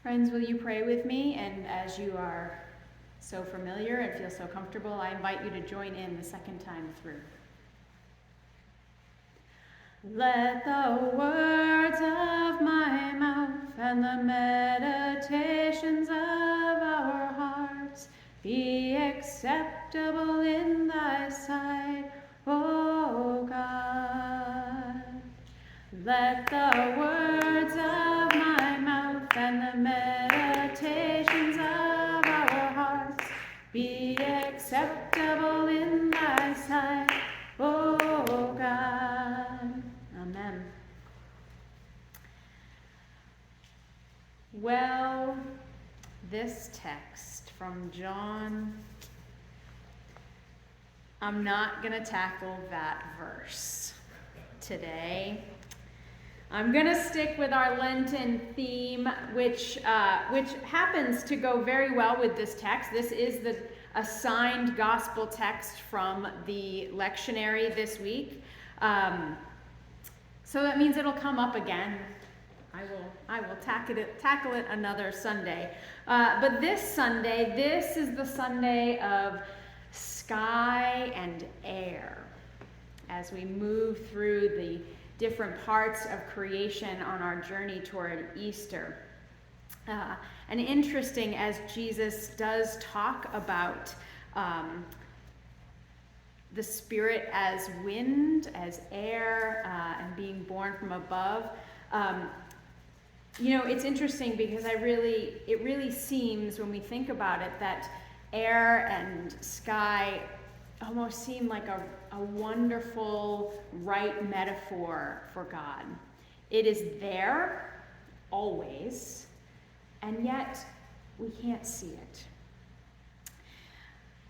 Friends, will you pray with me? And as you are so familiar and feel so comfortable, I invite you to join in the second time through. Let the words of my mouth and the meditations of our hearts be acceptable in thy sight, O God. Let the words of my mouth and the meditations of our hearts be acceptable in thy sight, O God. Amen. Well, this text from John, I'm not going to tackle that verse today. I'm going to stick with our Lenten theme, which happens to go very well with this text. This is the assigned gospel text from the lectionary this week. So that means it'll come up again. I will tackle it another Sunday. But this Sunday, this is the Sunday of sky and air, as we move through the different parts of creation on our journey toward Easter. And interesting, as Jesus does talk about the Spirit as wind, as air, and being born from above. It's interesting because it really seems, when we think about it, that air and sky almost seem like a wonderful, right metaphor for God. It is there, always, and yet we can't see it.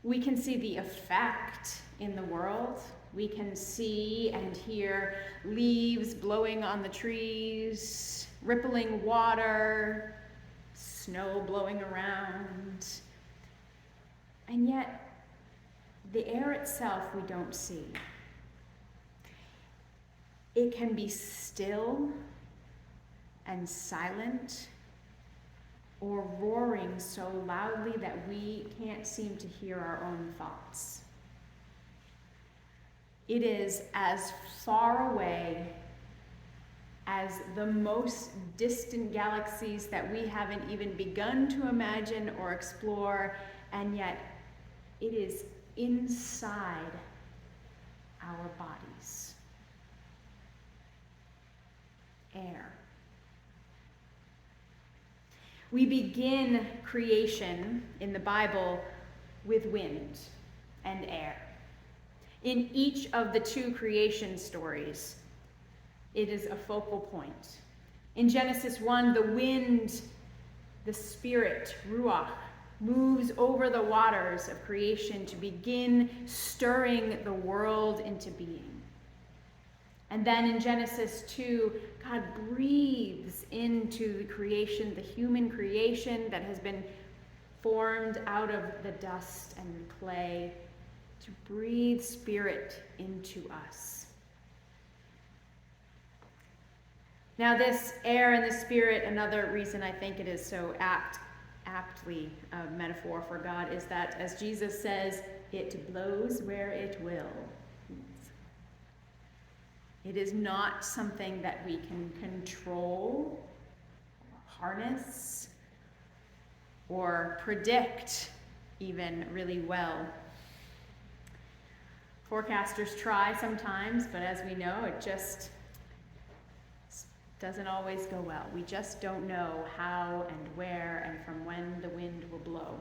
We can see the effect in the world. We can see and hear leaves blowing on the trees, rippling water, snow blowing around. And yet, the air itself we don't see. It can be still and silent, or roaring so loudly that we can't seem to hear our own thoughts. It is as far away as the most distant galaxies that we haven't even begun to imagine or explore, and yet it is inside our bodies. Air. We begin creation in the Bible with wind and air. In each of the two creation stories, it is a focal point. In Genesis 1, the wind, the Spirit, Ruach, moves over the waters of creation to begin stirring the world into being. And then in Genesis 2, God breathes into the creation, the human creation that has been formed out of the dust and clay, to breathe Spirit into us. Now, this air and the Spirit, another reason I think it is so aptly a metaphor for God, is that, as Jesus says, it blows where it will. It is not something that we can control, harness, or predict even really well. Forecasters try sometimes, but as we know, it just doesn't always go well. We just don't know how and where and from when the wind will blow.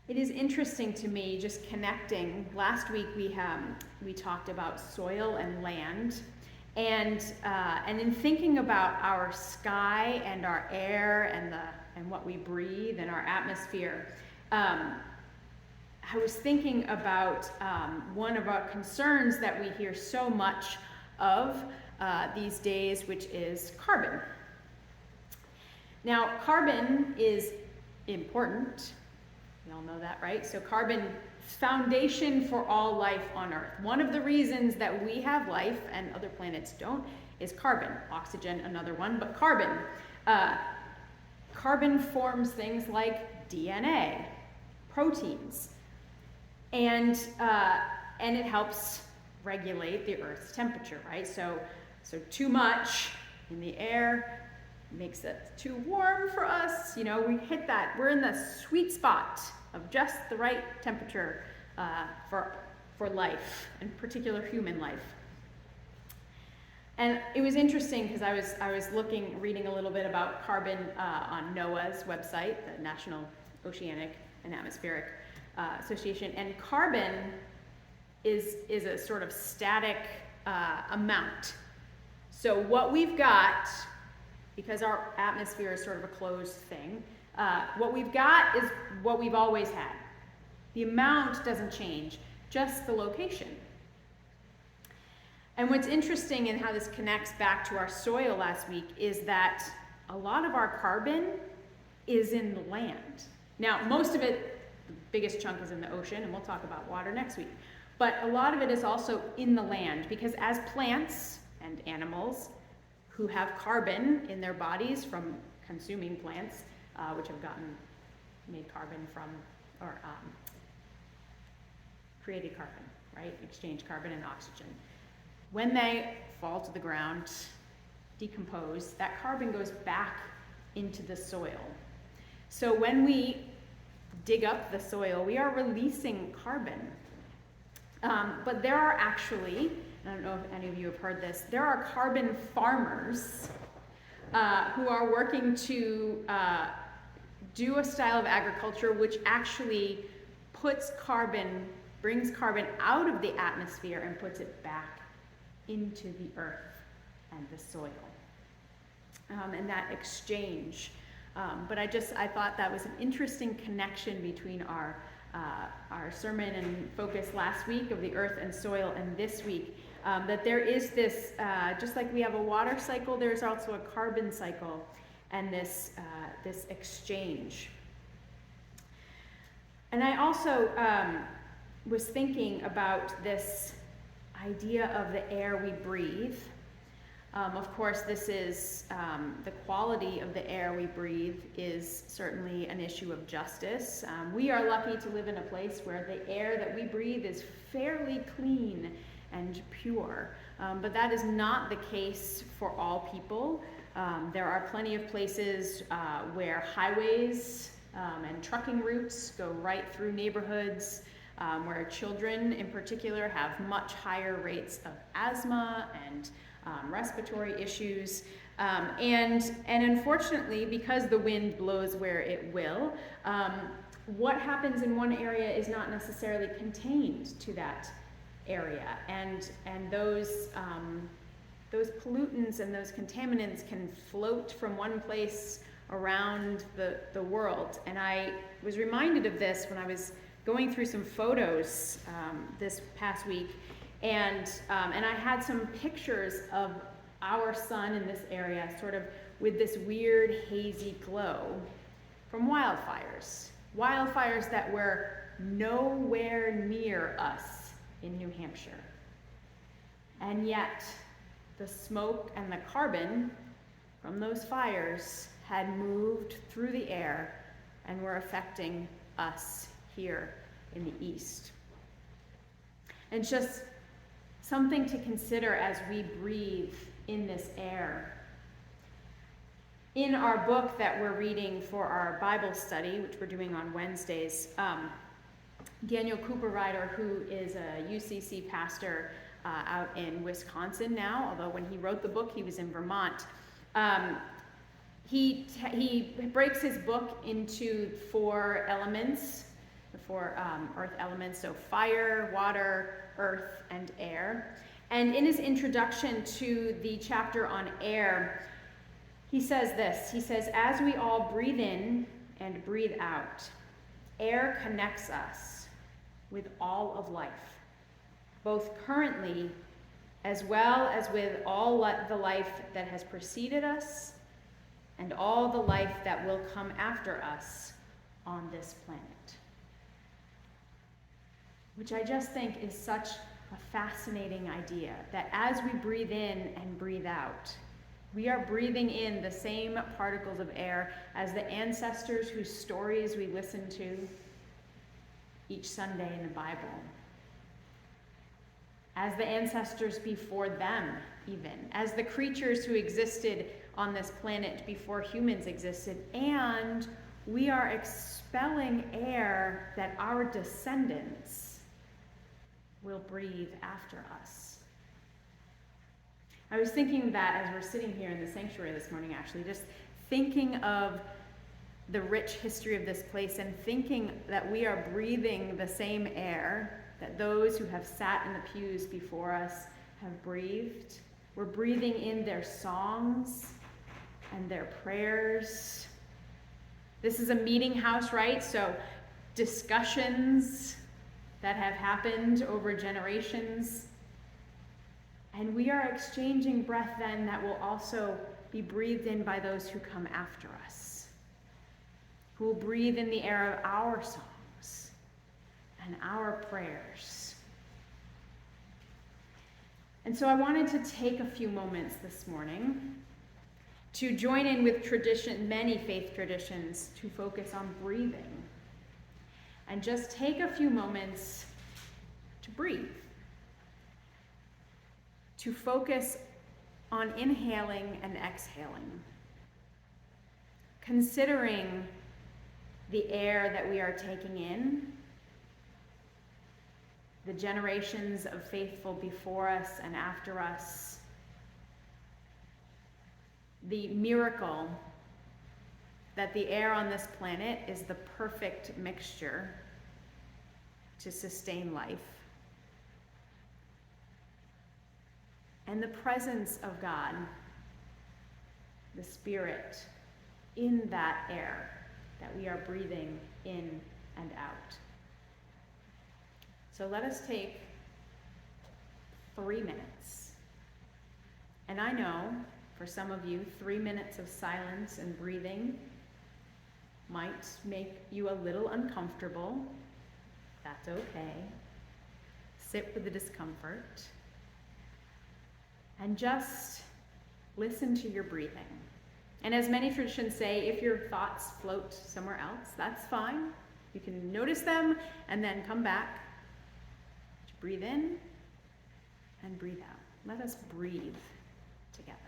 It is interesting to me, just connecting. Last week we talked about soil and land, and in thinking about our sky and our air and what we breathe and our atmosphere, I was thinking about one of our concerns that we hear so much of these days, which is carbon. Now, carbon is important. We all know that, right? So carbon, foundation for all life on Earth. One of the reasons that we have life and other planets don't is carbon. Oxygen, another one, but carbon. Carbon forms things like DNA, proteins, and it helps regulate the Earth's temperature, right? So too much in the air makes it too warm for us. You know, we hit that. We're in the sweet spot of just the right temperature for life, in particular human life. And it was interesting because I was reading a little bit about carbon on NOAA's website, the National Oceanic and Atmospheric Association, and carbon is a sort of static amount. So what we've got, because our atmosphere is sort of a closed thing, what we've got is what we've always had. The amount doesn't change, just the location. And what's interesting in how this connects back to our soil last week is that a lot of our carbon is in the land. Now, most of it, the biggest chunk is in the ocean, and we'll talk about water next week. But a lot of it is also in the land, because as plants and animals who have carbon in their bodies from consuming plants, which have made carbon from, or created carbon, right? Exchange carbon and oxygen. When they fall to the ground, decompose, that carbon goes back into the soil. So when we dig up the soil, we are releasing carbon. But there are actually, I don't know if any of you have heard this, there are carbon farmers who are working to do a style of agriculture which actually brings carbon out of the atmosphere and puts it back into the earth and the soil. And that exchange. But I thought that was an interesting connection between our sermon and focus last week of the earth and soil and this week, that there is this, just like we have a water cycle, there's also a carbon cycle and this exchange. And I also was thinking about this idea of the air we breathe. Of course, this is the quality of the air we breathe is certainly an issue of justice. We are lucky to live in a place where the air that we breathe is fairly clean and pure. But that is not the case for all people. There are plenty of places where highways and trucking routes go right through neighborhoods, where children in particular have much higher rates of asthma and respiratory issues. And unfortunately, because the wind blows where it will, what happens in one area is not necessarily contained to that area. And those pollutants and those contaminants can float from one place around the world. And I was reminded of this when I was going through some photos this past week, and I had some pictures of our sun in this area sort of with this weird hazy glow from wildfires that were nowhere near us in New Hampshire. And yet the smoke and the carbon from those fires had moved through the air and were affecting us here in the East. And just something to consider as we breathe in this air. In our book that we're reading for our Bible study, which we're doing on Wednesdays, Daniel Cooperrider, who is a UCC pastor out in Wisconsin now, although when he wrote the book, he was in Vermont. He breaks his book into four elements, the four earth elements, so fire, water, earth, and air. And in his introduction to the chapter on air, he says this. He says, as we all breathe in and breathe out, air connects us with all of life, both currently as well as with all the life that has preceded us and all the life that will come after us on this planet. which I just think is such a fascinating idea, that as we breathe in and breathe out, we are breathing in the same particles of air as the ancestors whose stories we listen to each Sunday in the Bible, as the ancestors before them even, as the creatures who existed on this planet before humans existed, and we are expelling air that our descendants will breathe after us. I was thinking that as we're sitting here in the sanctuary this morning, actually, just thinking of the rich history of this place and thinking that we are breathing the same air that those who have sat in the pews before us have breathed. We're breathing in their songs and their prayers. This is a meeting house, right? So discussions that have happened over generations. And we are exchanging breath then that will also be breathed in by those who come after us, who will breathe in the air of our songs and our prayers. And so I wanted to take a few moments this morning to join in with many faith traditions, to focus on breathing. And just take a few moments to breathe, to focus on inhaling and exhaling, considering the air that we are taking in, the generations of faithful before us and after us, the miracle that the air on this planet is the perfect mixture to sustain life, and the presence of God, the Spirit, in that air that we are breathing in and out. So let us take 3 minutes. And I know for some of you, 3 minutes of silence and breathing might make you a little uncomfortable. That's okay. Sit with the discomfort and just listen to your breathing. And as many traditions say, if your thoughts float somewhere else, that's fine. You can notice them and then come back to breathe in and breathe out. Let us breathe together.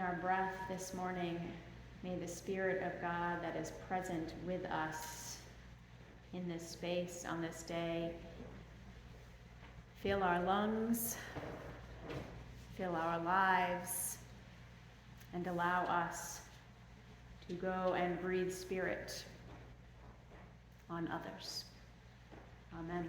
our breath this morning, may the Spirit of God that is present with us in this space on this day fill our lungs, fill our lives, and allow us to go and breathe Spirit on others. Amen.